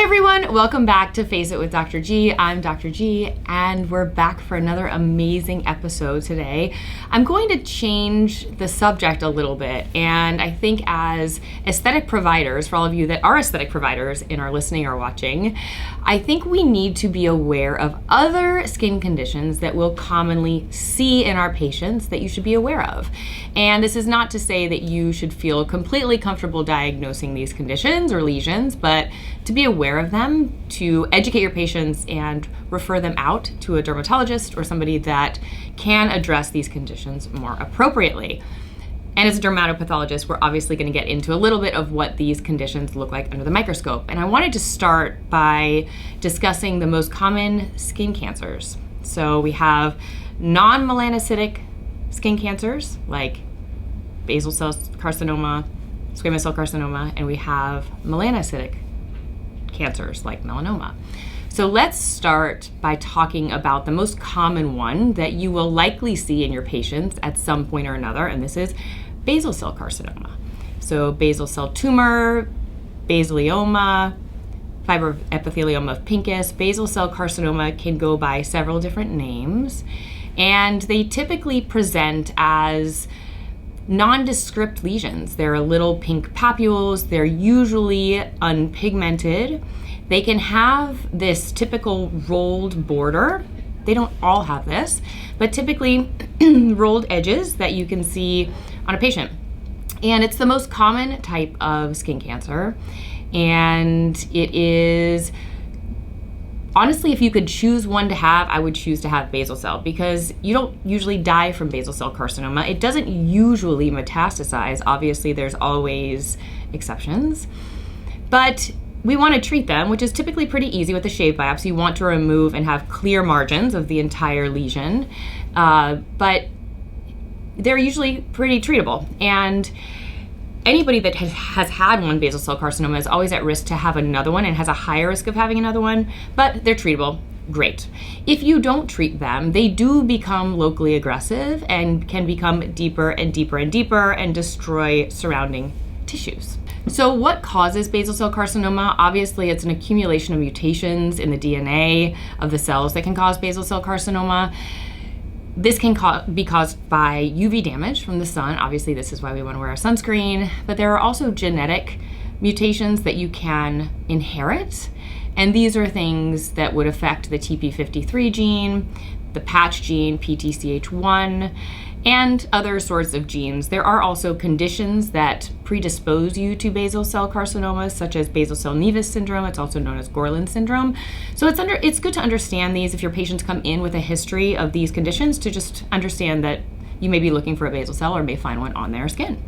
Hi everyone, welcome back to Face It with Dr. G. I'm Dr. G, and we're back for another amazing episode today. I'm going to change the subject a little bit, and I think as aesthetic providers, for all of you that are aesthetic providers and are listening or watching, I think we need to be aware of other skin conditions that we'll commonly see in our patients that you should be aware of. And this is not to say that you should feel completely comfortable diagnosing these conditions or lesions, but to be aware of them, to educate your patients and refer them out to a dermatologist or somebody that can address these conditions more appropriately. And as a dermatopathologist, we're obviously going to get into a little bit of what these conditions look like under the microscope. And I wanted to start by discussing the most common skin cancers. So we have non-melanocytic skin cancers like basal cell carcinoma, squamous cell carcinoma, and we have melanocytic cancers like melanoma. So let's start by talking about the most common one that you will likely see in your patients at some point or another, and this is basal cell carcinoma. So basal cell tumor, basalioma, fibroepithelioma of Pincus. Basal cell carcinoma can go by several different names, and they typically present as nondescript lesions. They're little pink papules. They're usually unpigmented. They can have this typical rolled border. They don't all have this, but typically rolled edges that you can see on a patient. And it's the most common type of skin cancer. And it is, honestly, if you could choose one to have, I would choose to have basal cell, because you don't usually die from basal cell carcinoma. It doesn't usually metastasize. Obviously, there's always exceptions. But we want to treat them, which is typically pretty easy with a shave biopsy. You want to remove and have clear margins of the entire lesion. But they're usually pretty treatable. And anybody that has had one basal cell carcinoma is always at risk to have another one and has a higher risk of having another one, but they're treatable. Great. If you don't treat them, they do become locally aggressive and can become deeper and deeper and deeper and destroy surrounding tissues. So what causes basal cell carcinoma? Obviously, it's an accumulation of mutations in the DNA of the cells that can cause basal cell carcinoma. This can be caused by UV damage from the sun. Obviously, this is why we want to wear a sunscreen. But there are also genetic mutations that you can inherit. And these are things that would affect the TP53 gene, the patch gene, PTCH1, and other sorts of genes. There are also conditions that predispose you to basal cell carcinomas, such as basal cell nevus syndrome. It's also known as Gorlin syndrome. So it's good to understand these if your patients come in with a history of these conditions, to just understand that you may be looking for a basal cell or may find one on their skin.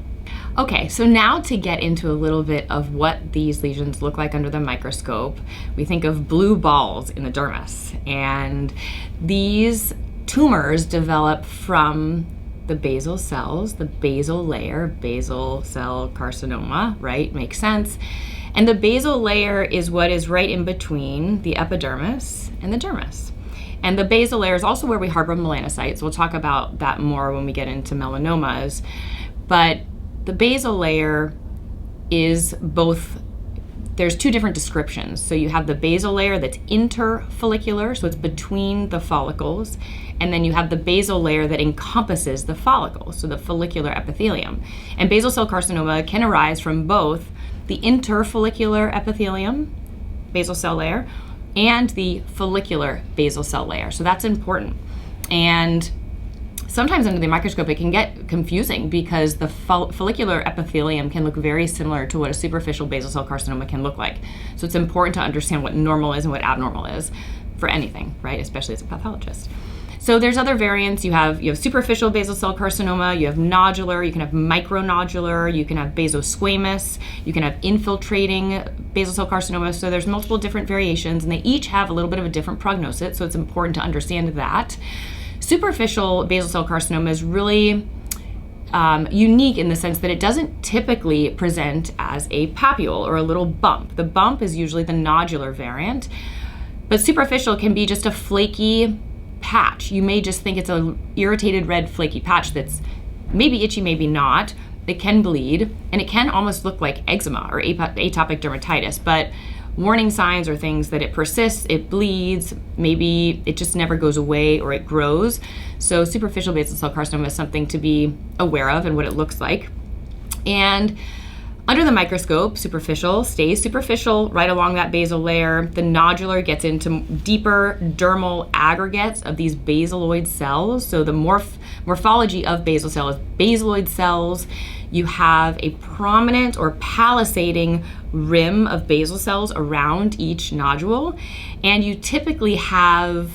Okay, so now to get into a little bit of what these lesions look like under the microscope, we think of blue balls in the dermis, and these tumors develop from the basal cells, the basal layer, basal cell carcinoma, right? Makes sense. And the basal layer is what is right in between the epidermis and the dermis. And the basal layer is also where we harbor melanocytes. We'll talk about that more when we get into melanomas. But the basal layer is both, there's two different descriptions. So you have the basal layer that's interfollicular, so it's between the follicles, and then you have the basal layer that encompasses the follicles, so the follicular epithelium. And basal cell carcinoma can arise from both the interfollicular epithelium, basal cell layer, and the follicular basal cell layer. So that's important. And sometimes under the microscope, it can get confusing because the follicular epithelium can look very similar to what a superficial basal cell carcinoma can look like. So it's important to understand what normal is and what abnormal is for anything, right? Especially as a pathologist. So there's other variants. You have superficial basal cell carcinoma, you have nodular, you can have micronodular, you can have basosquamous, you can have infiltrating basal cell carcinoma. So there's multiple different variations, and they each have a little bit of a different prognosis, so it's important to understand that. Superficial basal cell carcinoma is really unique in the sense that it doesn't typically present as a papule or a little bump. The bump is usually the nodular variant, but superficial can be just a flaky patch. You may just think it's an irritated red flaky patch that's maybe itchy, maybe not. It can bleed, and it can almost look like eczema or atopic dermatitis, but warning signs are things that it persists, it bleeds, maybe it just never goes away or it grows. So superficial basal cell carcinoma is something to be aware of and what it looks like. And under the microscope, superficial stays superficial right along that basal layer. The nodular gets into deeper dermal aggregates of these basaloid cells. So the morphology of basal cell is basaloid cells. You have a prominent or palisading rim of basal cells around each nodule, and you typically have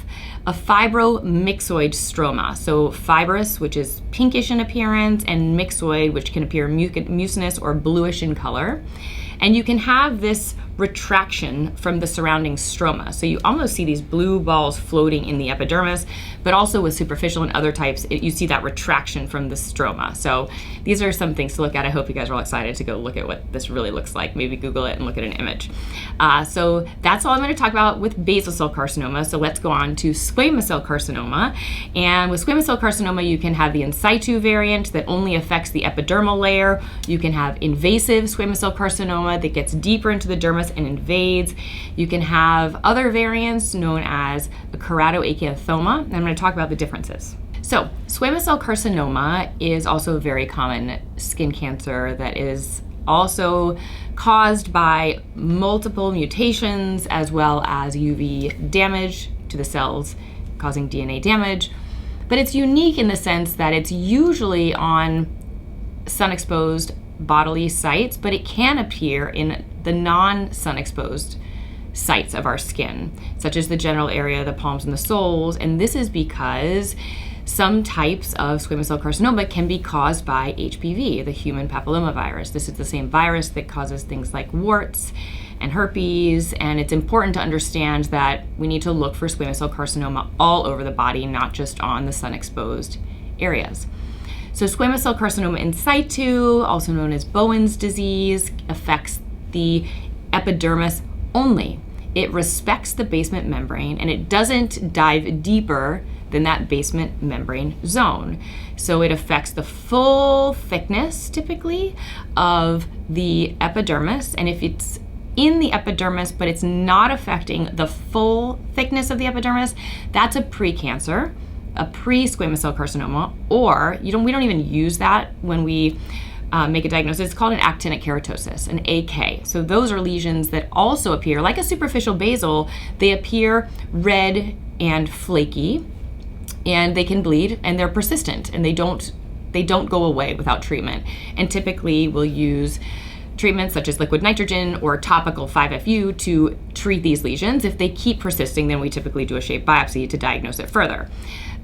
a fibromyxoid stroma. So fibrous, which is pinkish in appearance, and myxoid, which can appear mucinous or bluish in color. And you can have this retraction from the surrounding stroma. So you almost see these blue balls floating in the epidermis, but also with superficial and other types, you see that retraction from the stroma. So these are some things to look at. I hope you guys are all excited to go look at what this really looks like. Maybe Google it and look at an image. So that's all I'm going to talk about with basal cell carcinoma. So let's go on to squamous cell carcinoma. And with squamous cell carcinoma, you can have the in situ variant that only affects the epidermal layer. You can have invasive squamous cell carcinoma that gets deeper into the dermis and invades. You can have other variants known as a keratoacanthoma, and I'm going to talk about the differences. So, squamous cell carcinoma is also a very common skin cancer that is also caused by multiple mutations as well as UV damage to the cells, causing DNA damage. But it's unique in the sense that it's usually on sun-exposed bodily sites, but it can appear in the non-sun exposed sites of our skin, such as the genital area, the palms, and the soles. And this is because some types of squamous cell carcinoma can be caused by HPV, the human papillomavirus. This is the same virus that causes things like warts and herpes, and it's important to understand that we need to look for squamous cell carcinoma all over the body, not just on the sun-exposed areas. So squamous cell carcinoma in situ, also known as Bowen's disease, affects the epidermis only. It respects the basement membrane and it doesn't dive deeper than that basement membrane zone. So it affects the full thickness, typically, of the epidermis. And if it's in the epidermis, but it's not affecting the full thickness of the epidermis, that's a precancer, a pre-squamous cell carcinoma, or we don't even use that when we make a diagnosis. It's called an actinic keratosis, an AK. So those are lesions that also appear like a superficial basal. They appear red and flaky, and they can bleed, and they're persistent, and they don't go away without treatment. And typically we'll use treatments such as liquid nitrogen or topical 5-FU to treat these lesions. If they keep persisting, then we typically do a shape biopsy to diagnose it further.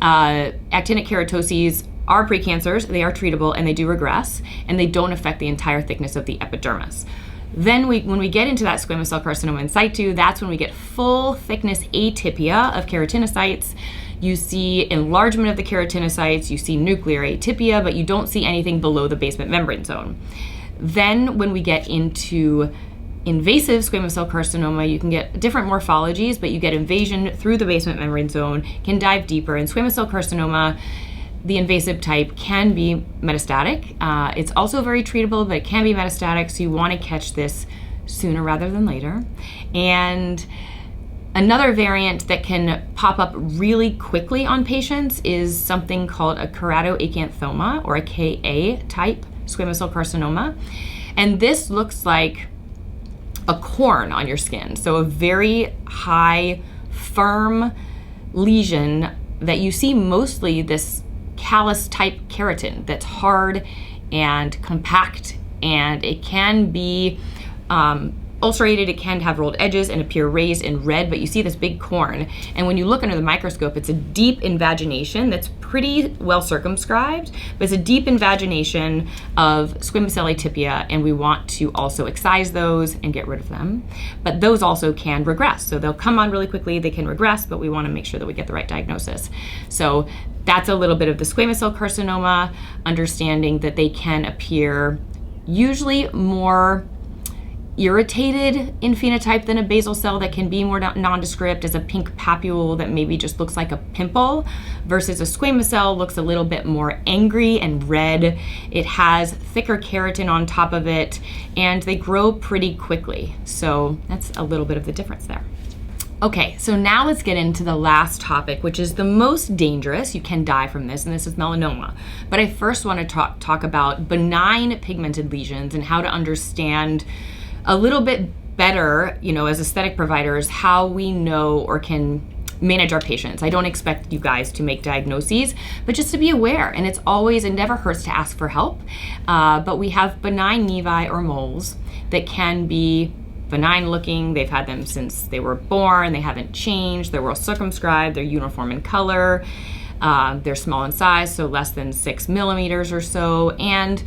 Actinic keratoses are precancers, they are treatable, and they do regress, and they don't affect the entire thickness of the epidermis. Then when we get into that squamous cell carcinoma in situ, that's when we get full thickness atypia of keratinocytes. You see enlargement of the keratinocytes, you see nuclear atypia, but you don't see anything below the basement membrane zone. Then when we get into invasive squamous cell carcinoma, you can get different morphologies, but you get invasion through the basement membrane zone, can dive deeper. In squamous cell carcinoma, the invasive type can be metastatic. It's also very treatable, but it can be metastatic, so you want to catch this sooner rather than later. And another variant that can pop up really quickly on patients is something called a keratoacanthoma, or a KA type squamous cell carcinoma. And this looks like a corn on your skin. So a very high, firm lesion that you see mostly this callus type keratin that's hard and compact, and it can be ulcerated, it can have rolled edges and appear raised and red, but you see this big corn. And when you look under the microscope, it's a deep invagination that's pretty well circumscribed, but it's a deep invagination of squamous cell atypia, and we want to also excise those and get rid of them. But those also can regress. So they'll come on really quickly, they can regress, but we want to make sure that we get the right diagnosis. So that's a little bit of the squamous cell carcinoma, understanding that they can appear usually more irritated in phenotype than a basal cell that can be more nondescript, as a pink papule that maybe just looks like a pimple, versus a squamous cell looks a little bit more angry and red. It has thicker keratin on top of it, and they grow pretty quickly. So that's a little bit of the difference there. Okay, so now let's get into the last topic, which is the most dangerous. You can die from this, and this is melanoma. But I first want to talk about benign pigmented lesions and how to understand a little bit better, as aesthetic providers, how we know or can manage our patients. I don't expect you guys to make diagnoses, but just to be aware. And it never hurts to ask for help. But we have benign nevi or moles that can be benign looking. They've had them since they were born. They haven't changed. They're well circumscribed. They're uniform in color. They're small in size, so less than 6 millimeters or so. And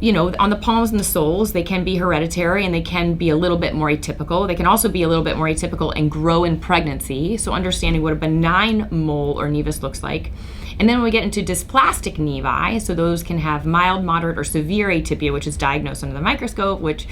on the palms and the soles, they can be hereditary and they can be a little bit more atypical. They can also be a little bit more atypical and grow in pregnancy. So understanding what a benign mole or nevus looks like. And then when we get into dysplastic nevi, so those can have mild, moderate, or severe atypia, which is diagnosed under the microscope, which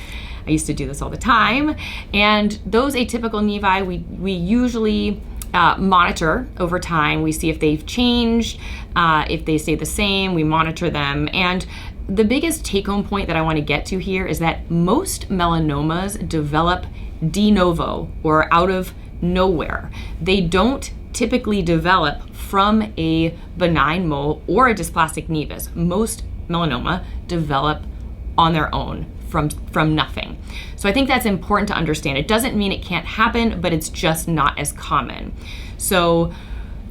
I used to do this all the time. And those atypical nevi, we usually monitor over time. We see if they've changed, if they stay the same, we monitor them. And the biggest take-home point that I want to get to here is that most melanomas develop de novo, or out of nowhere. They don't typically develop from a benign mole or a dysplastic nevus. Most melanoma develop on their own from nothing. So I think that's important to understand. It doesn't mean it can't happen, but it's just not as common. So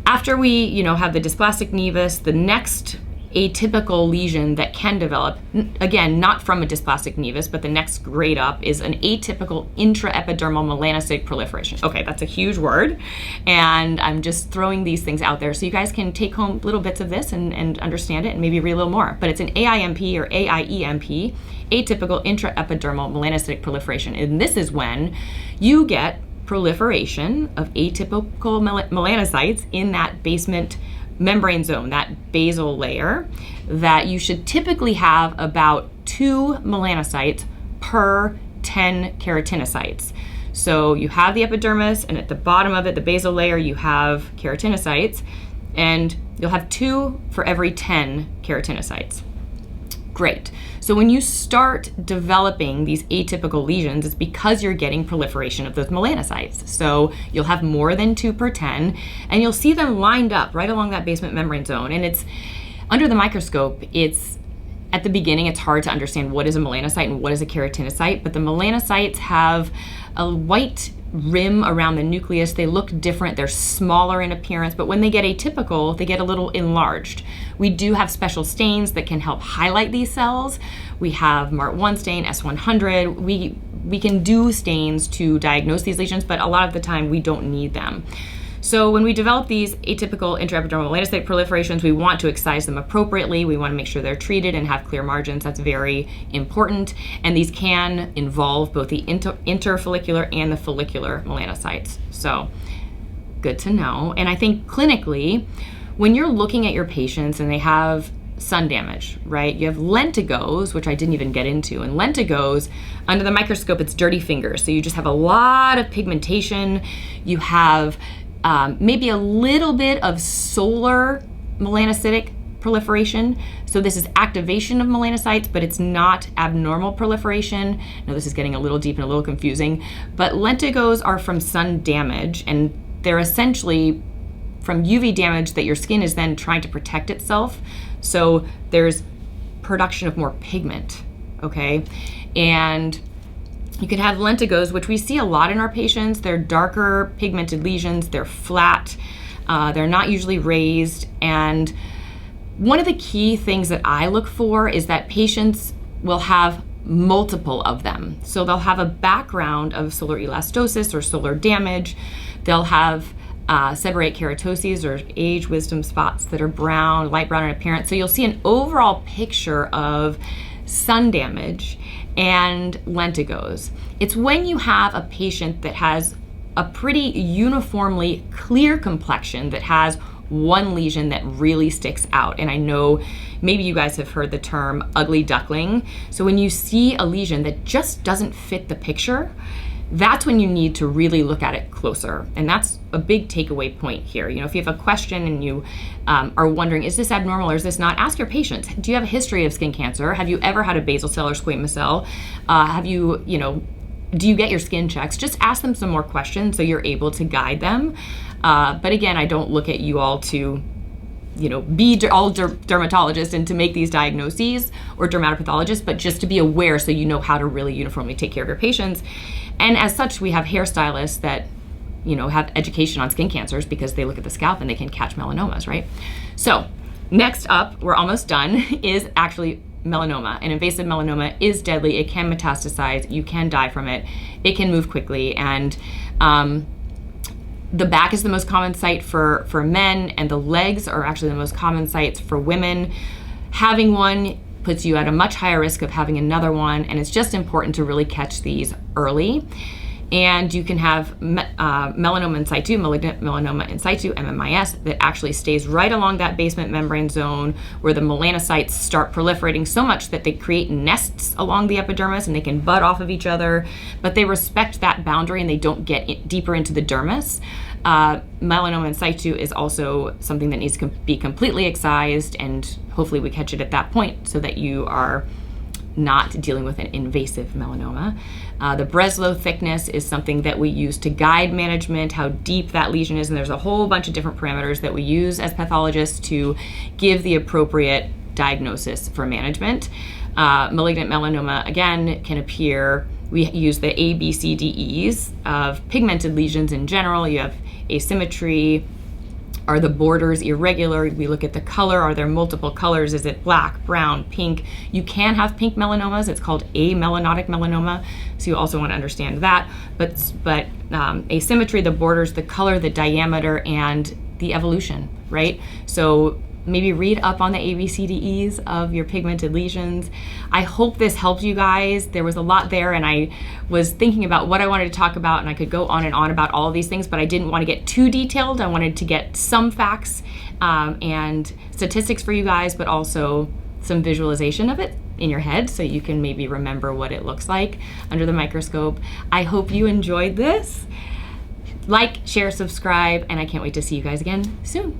after we, have the dysplastic nevus, the next atypical lesion that can develop, again, not from a dysplastic nevus, but the next grade up, is an atypical intraepidermal melanocytic proliferation. Okay, that's a huge word, and I'm just throwing these things out there so you guys can take home little bits of this and understand it and maybe read a little more. But it's an AIMP or AIEMP, atypical intraepidermal melanocytic proliferation, and this is when you get proliferation of atypical melanocytes in that basement membrane zone, that basal layer, that you should typically have about 2 melanocytes per 10 keratinocytes. So you have the epidermis, and at the bottom of it, the basal layer, you have keratinocytes, and you'll have 2 for every 10 keratinocytes. Great. So when you start developing these atypical lesions, it's because you're getting proliferation of those melanocytes. So you'll have more than 2 per 10, and you'll see them lined up right along that basement membrane zone. And it's under the microscope, at the beginning, it's hard to understand what is a melanocyte and what is a keratinocyte, but the melanocytes have a white rim around the nucleus. They look different. They're smaller in appearance, but when they get atypical, they get a little enlarged. We do have special stains that can help highlight these cells. We have MART1 stain, S100. We can do stains to diagnose these lesions, but a lot of the time we don't need them. So when we develop these atypical intraepidermal melanocyte proliferations, we want to excise them appropriately. We want to make sure they're treated and have clear margins. That's very important. And these can involve both the interfollicular and the follicular melanocytes. So good to know. And I think clinically, when you're looking at your patients and they have sun damage, right? You have lentigos, which I didn't even get into. And lentigos, under the microscope, it's dirty fingers. So you just have a lot of pigmentation. You have maybe a little bit of solar melanocytic proliferation. So this is activation of melanocytes, but it's not abnormal proliferation. Now this is getting a little deep and a little confusing, but lentigos are from sun damage, and they're essentially from UV damage that your skin is then trying to protect itself. So there's production of more pigment, okay? And you can have lentigos, which we see a lot in our patients. They're darker pigmented lesions. They're flat. They're not usually raised. And one of the key things that I look for is that patients will have multiple of them. So they'll have a background of solar elastosis or solar damage. They'll have seborrheic keratoses or age wisdom spots that are brown, light brown in appearance. So you'll see an overall picture of sun damage and lentigos. It's when you have a patient that has a pretty uniformly clear complexion, that has one lesion that really sticks out. And I know maybe you guys have heard the term ugly duckling. So when you see a lesion that just doesn't fit the picture, that's when you need to really look at it closer. And that's a big takeaway point here. If you have a question and you are wondering, is this abnormal or is this not? Ask your patients. Do you have a history of skin cancer? Have you ever had a basal cell or squamous cell? Do you get your skin checks? Just ask them some more questions so you're able to guide them. But again, I don't look at you all to be all dermatologists and to make these diagnoses or dermatopathologists, but just to be aware so you know how to really uniformly take care of your patients. And as such, we have hairstylists that, have education on skin cancers because they look at the scalp and they can catch melanomas, right? So next up, we're almost done, is actually melanoma. And invasive melanoma is deadly. It can metastasize. You can die from it. It can move quickly. And the back is the most common site for men, and the legs are actually the most common sites for women. Having one puts you at a much higher risk of having another one, and it's just important to really catch these early. And you can have melanoma in situ, malignant melanoma in situ, MMIS, that actually stays right along that basement membrane zone where the melanocytes start proliferating so much that they create nests along the epidermis and they can bud off of each other, but they respect that boundary and they don't get deeper into the dermis. Melanoma in situ is also something that needs to be completely excised, and hopefully we catch it at that point so that you are not dealing with an invasive melanoma. The Breslow thickness is something that we use to guide management, how deep that lesion is, and there's a whole bunch of different parameters that we use as pathologists to give the appropriate diagnosis for management. Malignant melanoma, again, can appear, we use the A, B, C, D, E's of pigmented lesions in general. You have asymmetry. Are the borders irregular? We look at the color. Are there multiple colors? Is it black, brown, pink? You can have pink melanomas. It's called amelanotic melanoma. So you also want to understand that. But asymmetry, the borders, the color, the diameter, and the evolution, right? So maybe read up on the ABCDEs of your pigmented lesions. I hope this helped you guys. There was a lot there, and I was thinking about what I wanted to talk about, and I could go on and on about all of these things, but I didn't want to get too detailed. I wanted to get some facts and statistics for you guys, but also some visualization of it in your head so you can maybe remember what it looks like under the microscope. I hope you enjoyed this. Like, share, subscribe, and I can't wait to see you guys again soon.